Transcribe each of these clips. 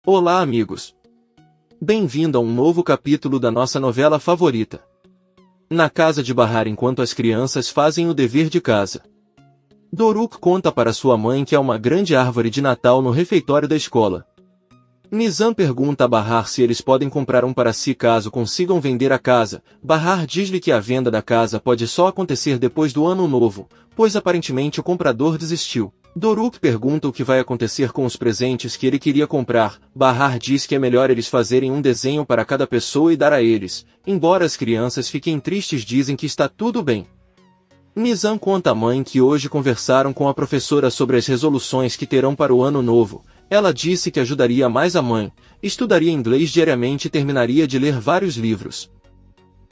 Olá, amigos! Bem-vindo a um novo capítulo da nossa novela favorita. Na casa de Bahar, enquanto as crianças fazem o dever de casa, Doruk conta para sua mãe que há uma grande árvore de Natal no refeitório da escola. Nizam pergunta a Bahar se eles podem comprar um para si caso consigam vender a casa. Bahar diz-lhe que a venda da casa pode só acontecer depois do ano novo, pois aparentemente o comprador desistiu. Doruk pergunta o que vai acontecer com os presentes que ele queria comprar. Bahar diz que é melhor eles fazerem um desenho para cada pessoa e dar a eles. Embora as crianças fiquem tristes, dizem que está tudo bem. Nizam conta à mãe que hoje conversaram com a professora sobre as resoluções que terão para o ano novo. Ela disse que ajudaria mais a mãe, estudaria inglês diariamente e terminaria de ler vários livros.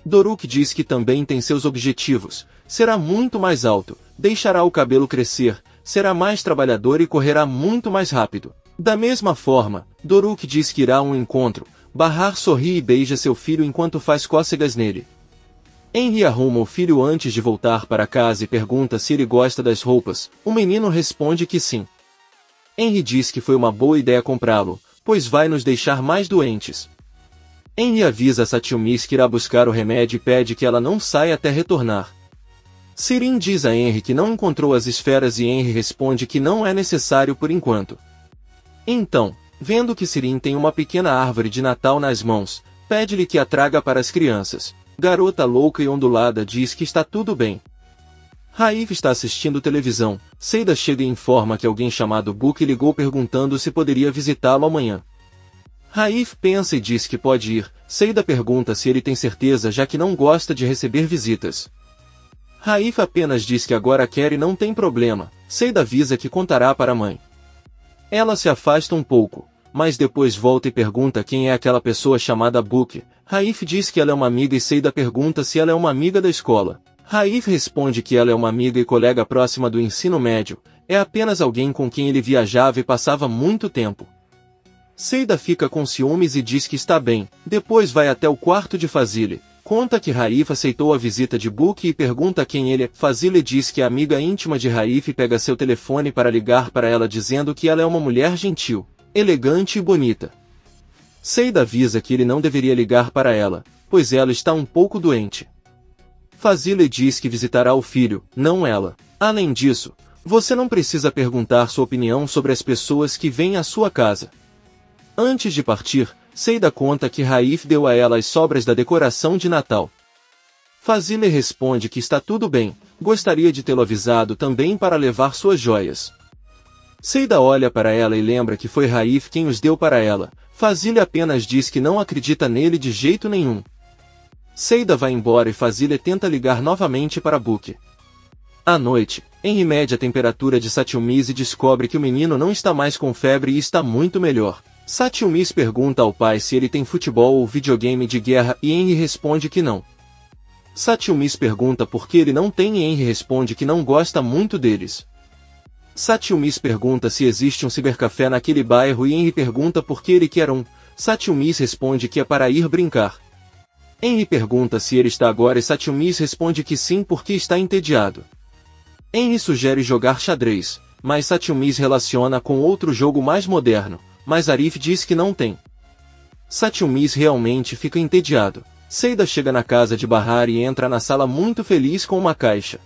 Doruk diz que também tem seus objetivos. Será muito mais alto, deixará o cabelo crescer, será mais trabalhador e correrá muito mais rápido. Da mesma forma, Doruk diz que irá a um encontro. Bahar sorri e beija seu filho enquanto faz cócegas nele. Henry arruma o filho antes de voltar para casa e pergunta se ele gosta das roupas. O menino responde que sim. Henry diz que foi uma boa ideia comprá-lo, pois vai nos deixar mais doentes. Henry avisa a Satchumis que irá buscar o remédio e pede que ela não saia até retornar. Sirin diz a Henry que não encontrou as esferas e Henry responde que não é necessário por enquanto. Então, vendo que Sirin tem uma pequena árvore de Natal nas mãos, pede-lhe que a traga para as crianças. Garota louca e ondulada diz que está tudo bem. Raif está assistindo televisão. Seida chega e informa que alguém chamado Book ligou perguntando se poderia visitá-lo amanhã. Raif pensa e diz que pode ir. Seida pergunta se ele tem certeza, já que não gosta de receber visitas. Raif apenas diz que agora quer e não tem problema. Seida avisa que contará para a mãe. Ela se afasta um pouco, mas depois volta e pergunta quem é aquela pessoa chamada Book. Raif diz que ela é uma amiga e Seida pergunta se ela é uma amiga da escola. Raif responde que ela é uma amiga e colega próxima do ensino médio, é apenas alguém com quem ele viajava e passava muito tempo. Seida fica com ciúmes e diz que está bem, depois vai até o quarto de Fazile, conta que Raif aceitou a visita de Book e pergunta quem ele é. Fazile diz que a amiga íntima de Raif pega seu telefone para ligar para ela dizendo que ela é uma mulher gentil, elegante e bonita. Seida avisa que ele não deveria ligar para ela, pois ela está um pouco doente. Fazile diz que visitará o filho, não ela. Além disso, você não precisa perguntar sua opinião sobre as pessoas que vêm à sua casa. Antes de partir, Seida conta que Raif deu a ela as sobras da decoração de Natal. Fazile responde que está tudo bem, gostaria de tê-lo avisado também para levar suas joias. Seida olha para ela e lembra que foi Raif quem os deu para ela. Fazile apenas diz que não acredita nele de jeito nenhum. Seida vai embora e Fazile tenta ligar novamente para Book. À noite, Henry mede a temperatura de Satchumis e descobre que o menino não está mais com febre e está muito melhor. Satchumis pergunta ao pai se ele tem futebol ou videogame de guerra e Henry responde que não. Satchumis pergunta por que ele não tem e Henry responde que não gosta muito deles. Satchumis pergunta se existe um cibercafé naquele bairro e Henry pergunta por que ele quer um. Satchumis responde que é para ir brincar. Henry pergunta se ele está agora e Satchumis responde que sim porque está entediado. Henry sugere jogar xadrez, mas Satchumis relaciona com outro jogo mais moderno, mas Arif diz que não tem. Satchumis realmente fica entediado. Seida chega na casa de Bahar e entra na sala muito feliz com uma caixa.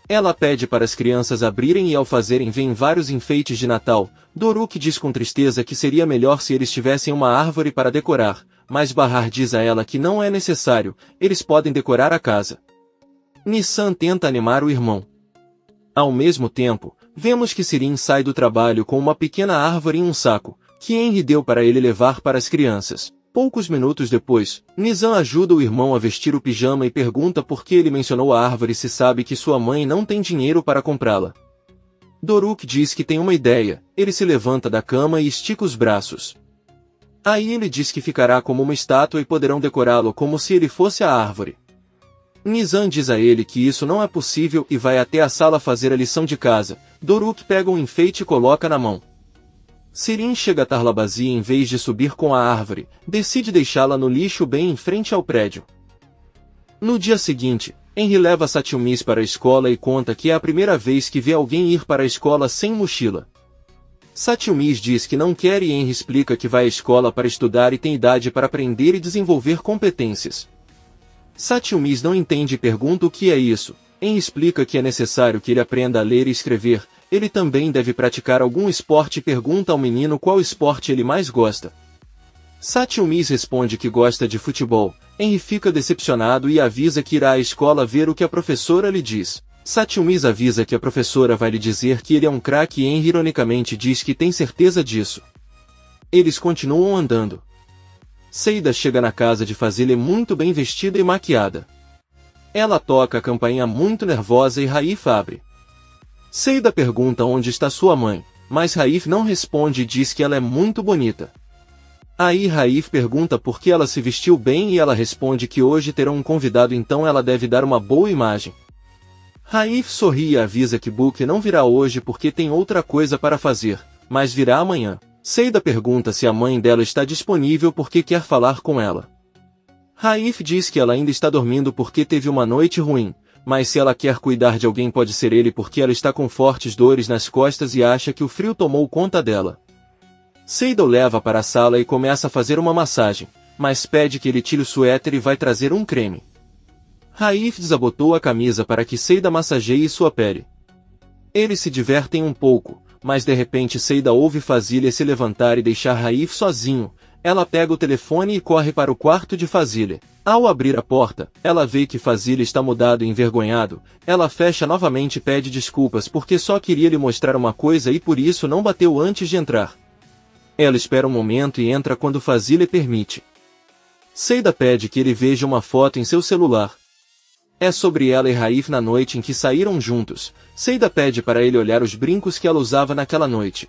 Ela pede para as crianças abrirem e ao fazerem vêm vários enfeites de Natal. Doruk diz com tristeza que seria melhor se eles tivessem uma árvore para decorar, mas Bahar diz a ela que não é necessário, eles podem decorar a casa. Nissan tenta animar o irmão. Ao mesmo tempo, vemos que Sirin sai do trabalho com uma pequena árvore em um saco, que Henry deu para ele levar para as crianças. Poucos minutos depois, Nizam ajuda o irmão a vestir o pijama e pergunta por que ele mencionou a árvore se sabe que sua mãe não tem dinheiro para comprá-la. Doruk diz que tem uma ideia, ele se levanta da cama e estica os braços. Aí ele diz que ficará como uma estátua e poderão decorá-lo como se ele fosse a árvore. Nizam diz a ele que isso não é possível e vai até a sala fazer a lição de casa. Doruk pega um enfeite e coloca na mão. Sirin chega a Tarlabazi e em vez de subir com a árvore, decide deixá-la no lixo bem em frente ao prédio. No dia seguinte, Henry leva Satchumis para a escola e conta que é a primeira vez que vê alguém ir para a escola sem mochila. Satyumis diz que não quer e Henry explica que vai à escola para estudar e tem idade para aprender e desenvolver competências. Satyumis não entende e pergunta o que é isso. Henry explica que é necessário que ele aprenda a ler e escrever. Ele também deve praticar algum esporte e pergunta ao menino qual esporte ele mais gosta. Satyumis responde que gosta de futebol. Henry fica decepcionado e avisa que irá à escola ver o que a professora lhe diz. Satyumis avisa que a professora vai lhe dizer que ele é um craque e Henry ironicamente diz que tem certeza disso. Eles continuam andando. Seida chega na casa de Fazile muito bem vestida e maquiada. Ela toca a campainha muito nervosa e Raif abre. Seida pergunta onde está sua mãe, mas Raif não responde e diz que ela é muito bonita. Aí Raif pergunta por que ela se vestiu bem e ela responde que hoje terão um convidado, então ela deve dar uma boa imagem. Raif sorri e avisa que Book não virá hoje porque tem outra coisa para fazer, mas virá amanhã. Seida pergunta se a mãe dela está disponível porque quer falar com ela. Raif diz que ela ainda está dormindo porque teve uma noite ruim, mas se ela quer cuidar de alguém pode ser ele porque ela está com fortes dores nas costas e acha que o frio tomou conta dela. Seida o leva para a sala e começa a fazer uma massagem, mas pede que ele tire o suéter e vai trazer um creme. Raif desabotou a camisa para que Seida massageie sua pele. Eles se divertem um pouco, mas de repente Seida ouve Fazile se levantar e deixar Raif sozinho. Ela pega o telefone e corre para o quarto de Fazile. Ao abrir a porta, ela vê que Fazile está mudado e envergonhado. Ela fecha novamente e pede desculpas porque só queria lhe mostrar uma coisa e por isso não bateu antes de entrar. Ela espera um momento e entra quando Fazile permite. Seida pede que ele veja uma foto em seu celular. É sobre ela e Raif na noite em que saíram juntos. Seida pede para ele olhar os brincos que ela usava naquela noite.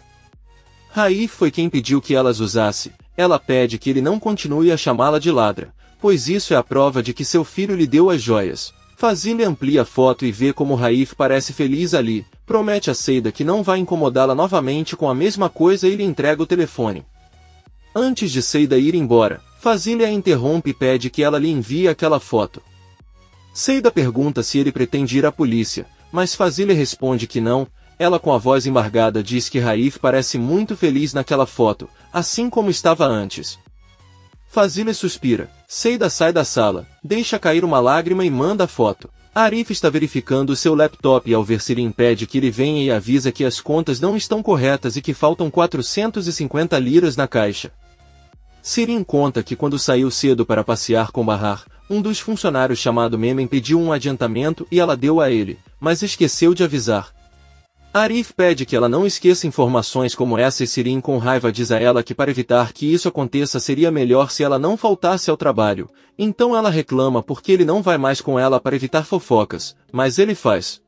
Raif foi quem pediu que elas usasse. Ela pede que ele não continue a chamá-la de ladra, pois isso é a prova de que seu filho lhe deu as joias. Fazile amplia a foto e vê como Raif parece feliz ali. Promete a Seida que não vai incomodá-la novamente com a mesma coisa e lhe entrega o telefone. Antes de Seida ir embora, Fazile a interrompe e pede que ela lhe envie aquela foto. Seida pergunta se ele pretende ir à polícia, mas Fazile responde que não. Ela com a voz embargada diz que Raif parece muito feliz naquela foto, assim como estava antes. Fazile suspira. Seida sai da sala, deixa cair uma lágrima e manda a foto. Arif está verificando seu laptop e ao ver Sirin pede que ele venha e avisa que as contas não estão corretas e que faltam 450 liras na caixa. Sirin conta que quando saiu cedo para passear com Bahar, um dos funcionários chamado Memen pediu um adiantamento e ela deu a ele, mas esqueceu de avisar. Arif pede que ela não esqueça informações como essa e Sirin com raiva diz a ela que para evitar que isso aconteça seria melhor se ela não faltasse ao trabalho. Então ela reclama porque ele não vai mais com ela para evitar fofocas, mas ele faz.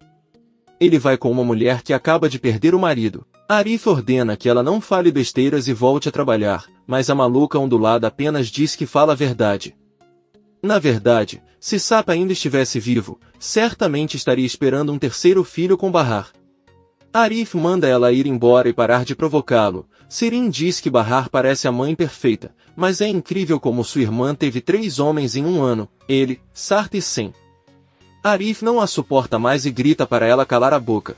Ele vai com uma mulher que acaba de perder o marido. Arif ordena que ela não fale besteiras e volte a trabalhar, mas a maluca ondulada apenas diz que fala a verdade. Na verdade, se Sapa ainda estivesse vivo, certamente estaria esperando um terceiro filho com Bahar. Arif manda ela ir embora e parar de provocá-lo. Sirin diz que Bahar parece a mãe perfeita, mas é incrível como sua irmã teve 3 homens em um ano, ele, Sarta e Sen. Arif não a suporta mais e grita para ela calar a boca.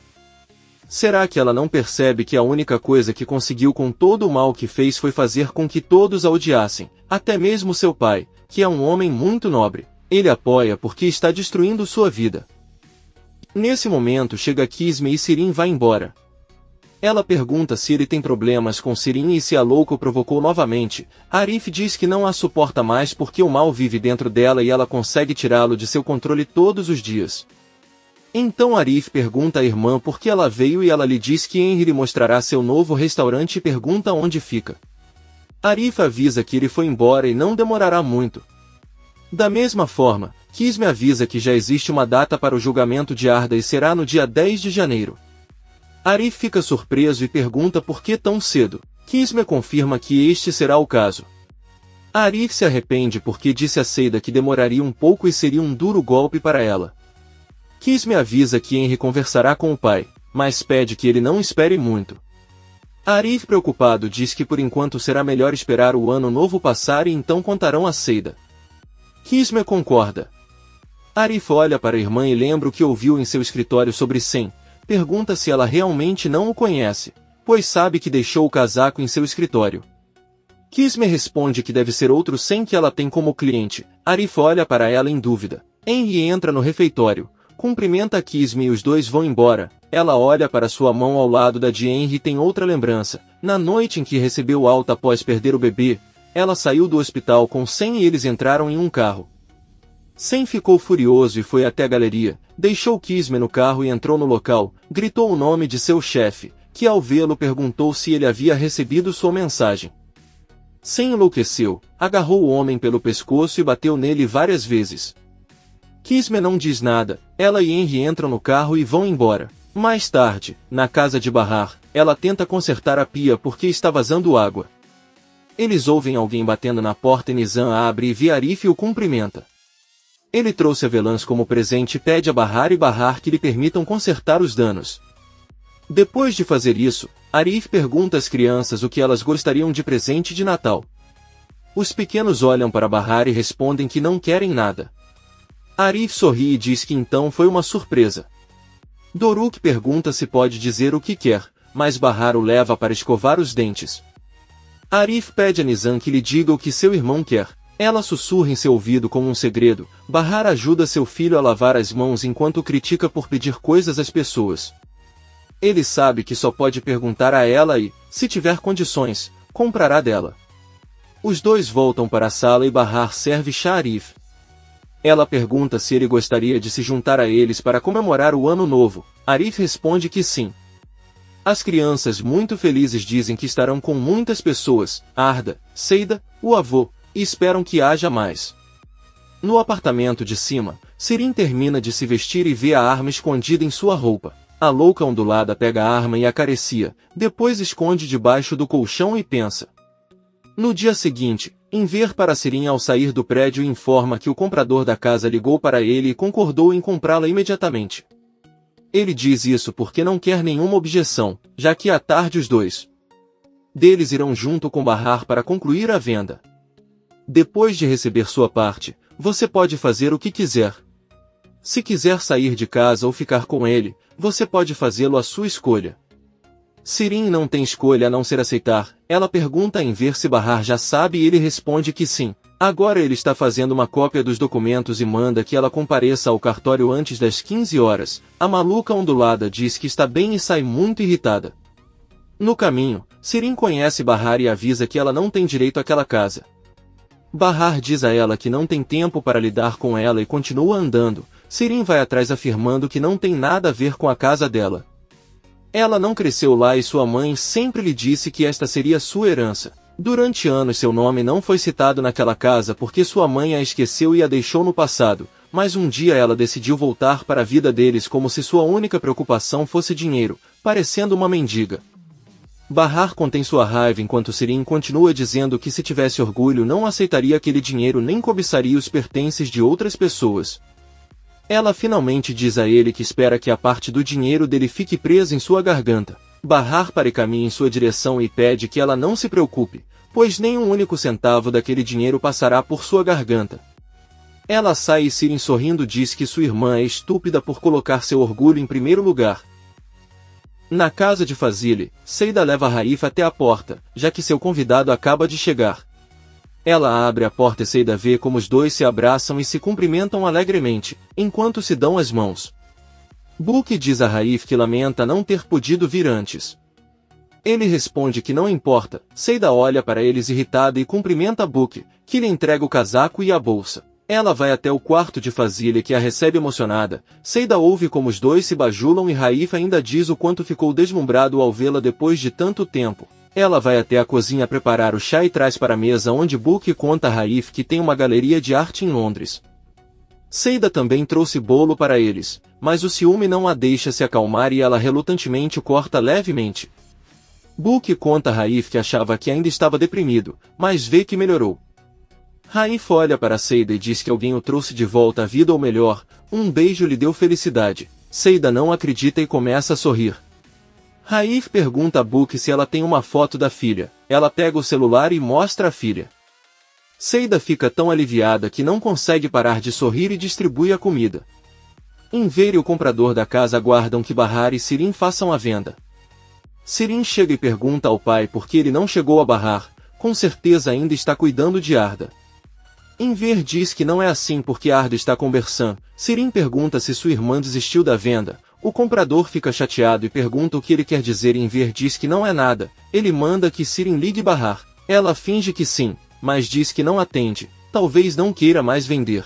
Será que ela não percebe que a única coisa que conseguiu com todo o mal que fez foi fazer com que todos a odiassem, até mesmo seu pai, que é um homem muito nobre. Ele apoia porque está destruindo sua vida. Nesse momento chega Kisme e Sirin vai embora. Ela pergunta se ele tem problemas com Sirin e se a louca o provocou novamente. Arif diz que não a suporta mais porque o mal vive dentro dela e ela consegue tirá-lo de seu controle todos os dias. Então Arif pergunta à irmã por que ela veio e ela lhe diz que Henry lhe mostrará seu novo restaurante e pergunta onde fica. Arif avisa que ele foi embora e não demorará muito. Da mesma forma, Kisme avisa que já existe uma data para o julgamento de Arda e será no dia 10 de janeiro. Arif fica surpreso e pergunta por que tão cedo. Kisme confirma que este será o caso. Arif se arrepende porque disse a Seida que demoraria um pouco e seria um duro golpe para ela. Kisme avisa que Henry conversará com o pai, mas pede que ele não espere muito. Arif preocupado diz que por enquanto será melhor esperar o ano novo passar e então contarão a Seida. Kisme concorda. Arif olha para a irmã e lembra o que ouviu em seu escritório sobre Sen. Pergunta se ela realmente não o conhece. pois sabe que deixou o casaco em seu escritório. Kisme responde que deve ser outro Sen que ela tem como cliente. Arif olha para ela em dúvida. Henry entra no refeitório, cumprimenta Kisme e os dois vão embora. Ela olha para sua mão ao lado da de Henry e tem outra lembrança. Na noite em que recebeu alta após perder o bebê, ela saiu do hospital com Sen e eles entraram em um carro. Sen ficou furioso e foi até a galeria, deixou Kisme no carro e entrou no local, gritou o nome de seu chefe, que ao vê-lo perguntou se ele havia recebido sua mensagem. Sen enlouqueceu, agarrou o homem pelo pescoço e bateu nele várias vezes. Kisme não diz nada, ela e Henry entram no carro e vão embora. Mais tarde, na casa de Bahar, ela tenta consertar a pia porque está vazando água. Eles ouvem alguém batendo na porta e Nizam abre e vê Arif e o cumprimenta. Ele trouxe avelãs como presente e pede a Bahar e Bahar que lhe permitam consertar os danos. Depois de fazer isso, Arif pergunta às crianças o que elas gostariam de presente de Natal. Os pequenos olham para Bahar e respondem que não querem nada. Arif sorri e diz que então foi uma surpresa. Doruk pergunta se pode dizer o que quer, mas Bahar o leva para escovar os dentes. Arif pede a Nizam que lhe diga o que seu irmão quer. Ela sussurra em seu ouvido como um segredo. Bahar ajuda seu filho a lavar as mãos enquanto critica por pedir coisas às pessoas. Ele sabe que só pode perguntar a ela e, se tiver condições, comprará dela. Os dois voltam para a sala e Bahar serve chá a Arif. Ela pergunta se ele gostaria de se juntar a eles para comemorar o ano novo. Arif responde que sim. As crianças muito felizes dizem que estarão com muitas pessoas, Arda, Seida, o avô, e esperam que haja mais. No apartamento de cima, Sirin termina de se vestir e vê a arma escondida em sua roupa. A louca ondulada pega a arma e acaricia, depois esconde debaixo do colchão e pensa. No dia seguinte, Enver para Sirin ao sair do prédio informa que o comprador da casa ligou para ele e concordou em comprá-la imediatamente. Ele diz isso porque não quer nenhuma objeção, já que à tarde os dois deles irão junto com Bahar para concluir a venda. Depois de receber sua parte, você pode fazer o que quiser. Se quiser sair de casa ou ficar com ele, você pode fazê-lo à sua escolha. Sirin não tem escolha a não ser aceitar. Ela pergunta a Enver se Bahar já sabe e ele responde que sim. Agora ele está fazendo uma cópia dos documentos e manda que ela compareça ao cartório antes das 15 horas. A maluca ondulada diz que está bem e sai muito irritada. No caminho, Sirin conhece Bahar e avisa que ela não tem direito àquela casa. Bahar diz a ela que não tem tempo para lidar com ela e continua andando. Sirin vai atrás afirmando que não tem nada a ver com a casa dela. Ela não cresceu lá e sua mãe sempre lhe disse que esta seria sua herança. Durante anos seu nome não foi citado naquela casa porque sua mãe a esqueceu e a deixou no passado, mas um dia ela decidiu voltar para a vida deles como se sua única preocupação fosse dinheiro, parecendo uma mendiga. Bahar contém sua raiva enquanto Sirin continua dizendo que se tivesse orgulho não aceitaria aquele dinheiro nem cobiçaria os pertences de outras pessoas. Ela finalmente diz a ele que espera que a parte do dinheiro dele fique presa em sua garganta. Bahar para e caminha em sua direção e pede que ela não se preocupe, pois nem um único centavo daquele dinheiro passará por sua garganta. Ela sai e Sirin sorrindo diz que sua irmã é estúpida por colocar seu orgulho em primeiro lugar. Na casa de Fazile, Seida leva Raif até a porta, já que seu convidado acaba de chegar. Ela abre a porta e Seida vê como os dois se abraçam e se cumprimentam alegremente, enquanto se dão as mãos. Book diz a Raif que lamenta não ter podido vir antes. Ele responde que não importa. Seida olha para eles irritada e cumprimenta Book, que lhe entrega o casaco e a bolsa. Ela vai até o quarto de Fazile que a recebe emocionada. Seida ouve como os dois se bajulam e Raif ainda diz o quanto ficou deslumbrado ao vê-la depois de tanto tempo. Ela vai até a cozinha preparar o chá e traz para a mesa onde Book conta a Raif que tem uma galeria de arte em Londres. Seida também trouxe bolo para eles, mas o ciúme não a deixa se acalmar e ela relutantemente o corta levemente. Book conta a Raif que achava que ainda estava deprimido, mas vê que melhorou. Raif olha para Seida e diz que alguém o trouxe de volta à vida ou melhor, um beijo lhe deu felicidade. Seida não acredita e começa a sorrir. Raif pergunta a Book se ela tem uma foto da filha. Ela pega o celular e mostra a filha. Seida fica tão aliviada que não consegue parar de sorrir e distribui a comida. Enver e o comprador da casa aguardam que Bahar e Sirin façam a venda. Sirin chega e pergunta ao pai por que ele não chegou a Bahar, com certeza ainda está cuidando de Arda. Enver diz que não é assim porque Arda está com Bersan. Sirin pergunta se sua irmã desistiu da venda. O comprador fica chateado e pergunta o que ele quer dizer. Enver diz que não é nada. Ele manda que Sirin ligue Bahar. Ela finge que sim, mas diz que não atende. Talvez não queira mais vender.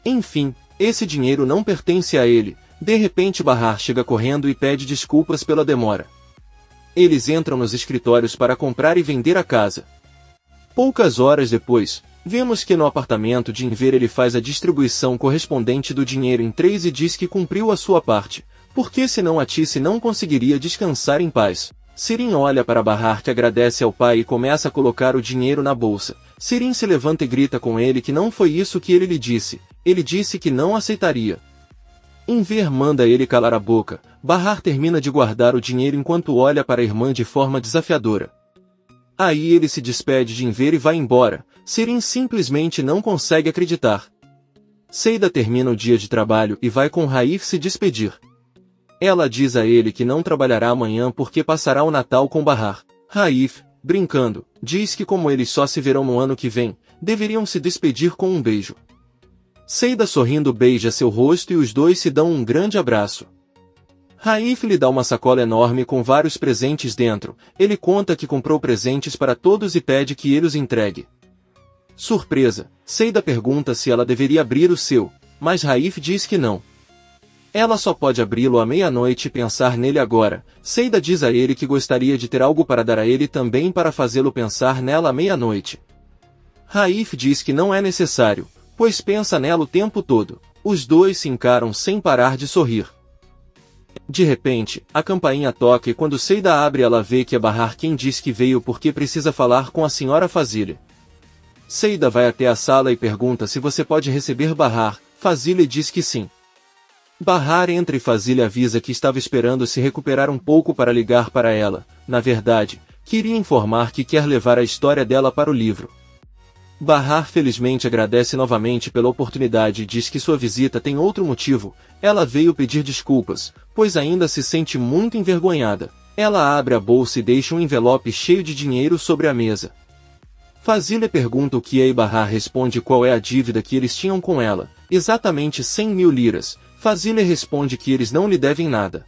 Enfim, esse dinheiro não pertence a ele. De repente Bahar chega correndo e pede desculpas pela demora. Eles entram nos escritórios para comprar e vender a casa. Poucas horas depois, vemos que no apartamento de Enver ele faz a distribuição correspondente do dinheiro em 3 e diz que cumpriu a sua parte, porque senão a Tice não conseguiria descansar em paz. Sirin olha para Bahar que agradece ao pai e começa a colocar o dinheiro na bolsa. Sirin se levanta e grita com ele que não foi isso que ele lhe disse. Ele disse que não aceitaria. Enver manda ele calar a boca. Bahar termina de guardar o dinheiro enquanto olha para a irmã de forma desafiadora. Aí ele se despede de Enver e vai embora. Sirin simplesmente não consegue acreditar. Seida termina o dia de trabalho e vai com Raif se despedir. Ela diz a ele que não trabalhará amanhã porque passará o Natal com Bahar. Raif, brincando, diz que como eles só se verão no ano que vem, deveriam se despedir com um beijo. Seida sorrindo beija seu rosto e os dois se dão um grande abraço. Raif lhe dá uma sacola enorme com vários presentes dentro. Ele conta que comprou presentes para todos e pede que ele os entregue. Surpresa, Seida pergunta se ela deveria abrir o seu, mas Raif diz que não. Ela só pode abri-lo à meia-noite e pensar nele agora. Seida diz a ele que gostaria de ter algo para dar a ele também para fazê-lo pensar nela à meia-noite. Raif diz que não é necessário, pois pensa nela o tempo todo. Os dois se encaram sem parar de sorrir. De repente, a campainha toca e quando Seida abre ela vê que é Bahar quem diz que veio porque precisa falar com a senhora Fazile. Seida vai até a sala e pergunta se você pode receber Bahar. Fazile diz que sim. Bahar entra e Fazile avisa que estava esperando se recuperar um pouco para ligar para ela. Na verdade, queria informar que quer levar a história dela para o livro. Bahar felizmente agradece novamente pela oportunidade e diz que sua visita tem outro motivo. Ela veio pedir desculpas, pois ainda se sente muito envergonhada. Ela abre a bolsa e deixa um envelope cheio de dinheiro sobre a mesa. Fazile pergunta o que é e Bahar responde qual é a dívida que eles tinham com ela, exatamente 100.000 liras. Fazile responde que eles não lhe devem nada.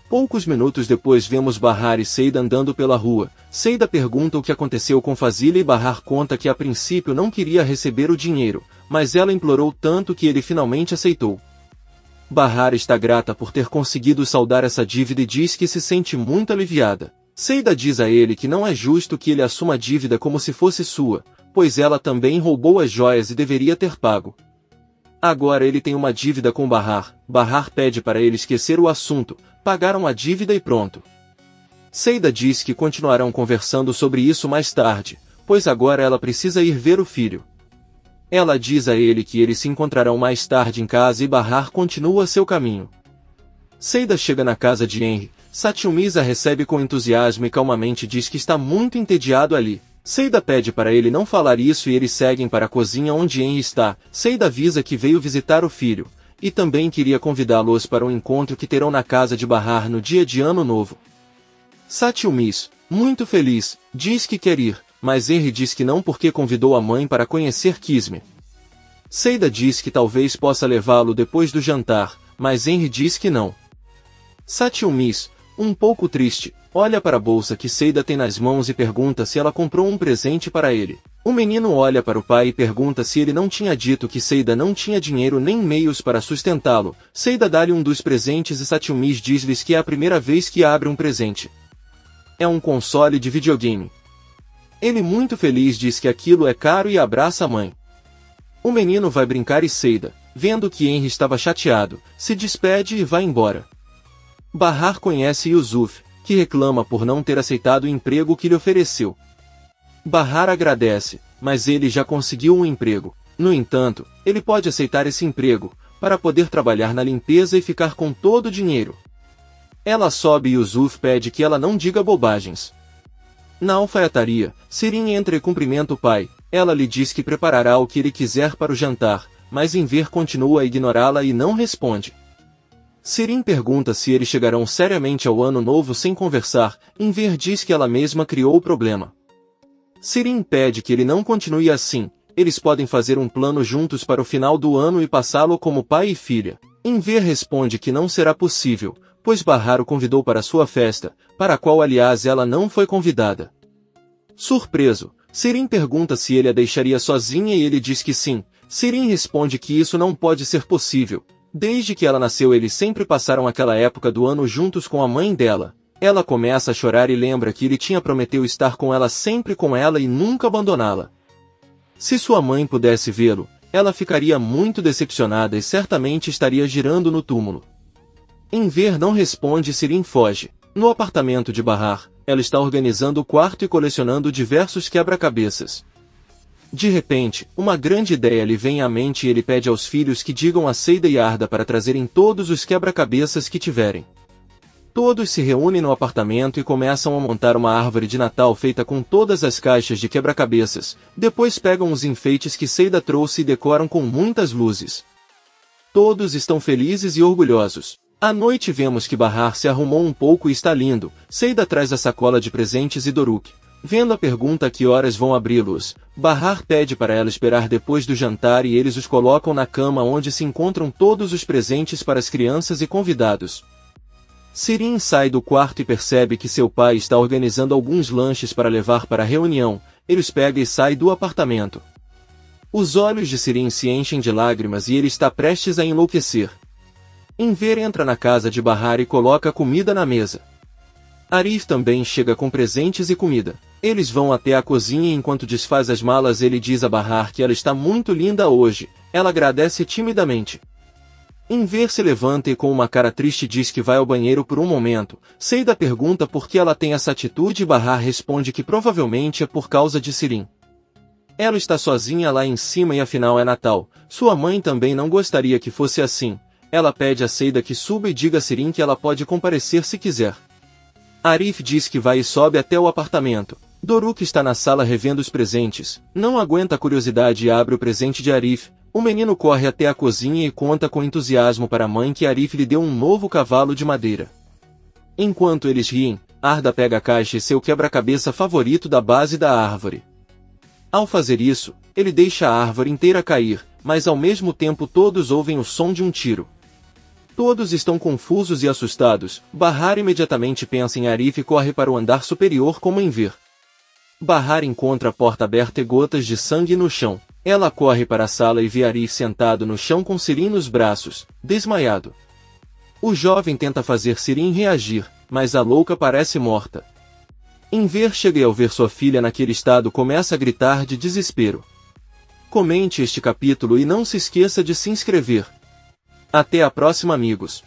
Poucos minutos depois vemos Bahar e Seida andando pela rua. Seida pergunta o que aconteceu com Fazile e Bahar conta que a princípio não queria receber o dinheiro, mas ela implorou tanto que ele finalmente aceitou. Bahar está grata por ter conseguido saldar essa dívida e diz que se sente muito aliviada. Seida diz a ele que não é justo que ele assuma a dívida como se fosse sua, pois ela também roubou as joias e deveria ter pago. Agora ele tem uma dívida com Bahar. Bahar pede para ele esquecer o assunto, pagaram a dívida e pronto. Seida diz que continuarão conversando sobre isso mais tarde, pois agora ela precisa ir ver o filho. Ela diz a ele que eles se encontrarão mais tarde em casa e Bahar continua seu caminho. Seida chega na casa de Henry. Satyumisa recebe com entusiasmo e calmamente diz que está muito entediado ali. Seida pede para ele não falar isso e eles seguem para a cozinha onde Henry está. Seida avisa que veio visitar o filho, e também queria convidá-los para um encontro que terão na casa de Bahar no dia de Ano Novo. Satyumis, muito feliz, diz que quer ir, mas Henry diz que não porque convidou a mãe para conhecer Kisme. Seida diz que talvez possa levá-lo depois do jantar, mas Henry diz que não. Satyumis, um pouco triste, olha para a bolsa que Seida tem nas mãos e pergunta se ela comprou um presente para ele. O menino olha para o pai e pergunta se ele não tinha dito que Seida não tinha dinheiro nem meios para sustentá-lo. Seida dá-lhe um dos presentes e Satyumis diz-lhes que é a primeira vez que abre um presente. É um console de videogame. Ele muito feliz diz que aquilo é caro e abraça a mãe. O menino vai brincar e Seida, vendo que Henry estava chateado, se despede e vai embora. Bahar conhece Yusuf, que reclama por não ter aceitado o emprego que lhe ofereceu. Bahar agradece, mas ele já conseguiu um emprego. No entanto, ele pode aceitar esse emprego, para poder trabalhar na limpeza e ficar com todo o dinheiro. Ela sobe e Yusuf pede que ela não diga bobagens. Na alfaiataria, Sirin entra e cumprimenta o pai. Ela lhe diz que preparará o que ele quiser para o jantar, mas Enver continua a ignorá-la e não responde. Sirin pergunta se eles chegarão seriamente ao ano novo sem conversar. Enver diz que ela mesma criou o problema. Sirin pede que ele não continue assim. Eles podem fazer um plano juntos para o final do ano e passá-lo como pai e filha. Enver responde que não será possível, pois Bahar o convidou para sua festa, para a qual aliás ela não foi convidada. Surpreso, Sirin pergunta se ele a deixaria sozinha e ele diz que sim. Sirin responde que isso não pode ser possível. Desde que ela nasceu eles sempre passaram aquela época do ano juntos com a mãe dela. Ela começa a chorar e lembra que ele tinha prometido estar com ela sempre com ela e nunca abandoná-la. Se sua mãe pudesse vê-lo, ela ficaria muito decepcionada e certamente estaria girando no túmulo. Enver não responde e Sirin foge. No apartamento de Bahar, ela está organizando o quarto e colecionando diversos quebra-cabeças. De repente, uma grande ideia lhe vem à mente e ele pede aos filhos que digam a Seida e Arda para trazerem todos os quebra-cabeças que tiverem. Todos se reúnem no apartamento e começam a montar uma árvore de Natal feita com todas as caixas de quebra-cabeças. Depois pegam os enfeites que Seida trouxe e decoram com muitas luzes. Todos estão felizes e orgulhosos. À noite vemos que Bahar se arrumou um pouco e está lindo. Seida traz a sacola de presentes e Doruk, vendo a pergunta a que horas vão abri-los, Bahar pede para ela esperar depois do jantar e eles os colocam na cama onde se encontram todos os presentes para as crianças e convidados. Sirin sai do quarto e percebe que seu pai está organizando alguns lanches para levar para a reunião. Ele os pega e sai do apartamento. Os olhos de Sirin se enchem de lágrimas e ele está prestes a enlouquecer. Enver entra na casa de Bahar e coloca comida na mesa. Arif também chega com presentes e comida. Eles vão até a cozinha e enquanto desfaz as malas ele diz a Bahar que ela está muito linda hoje. Ela agradece timidamente. Enver se levanta e com uma cara triste diz que vai ao banheiro por um momento. Seida pergunta por que ela tem essa atitude e Bahar responde que provavelmente é por causa de Sirin. Ela está sozinha lá em cima e afinal é Natal. Sua mãe também não gostaria que fosse assim. Ela pede a Seida que suba e diga a Sirin que ela pode comparecer se quiser. Arif diz que vai e sobe até o apartamento. Doruk está na sala revendo os presentes. Não aguenta a curiosidade e abre o presente de Arif. O menino corre até a cozinha e conta com entusiasmo para a mãe que Arif lhe deu um novo cavalo de madeira. Enquanto eles riem, Arda pega a caixa e seu quebra-cabeça favorito da base da árvore. Ao fazer isso, ele deixa a árvore inteira cair, mas ao mesmo tempo todos ouvem o som de um tiro. Todos estão confusos e assustados. Bahar imediatamente pensa em Arif e corre para o andar superior como Enver. Bahar encontra a porta aberta e gotas de sangue no chão. Ela corre para a sala e vê Arif sentado no chão com Sirin nos braços, desmaiado. O jovem tenta fazer Sirin reagir, mas a louca parece morta. Enver chega e ao ver sua filha naquele estado começa a gritar de desespero. Comente este capítulo e não se esqueça de se inscrever. Até a próxima, amigos.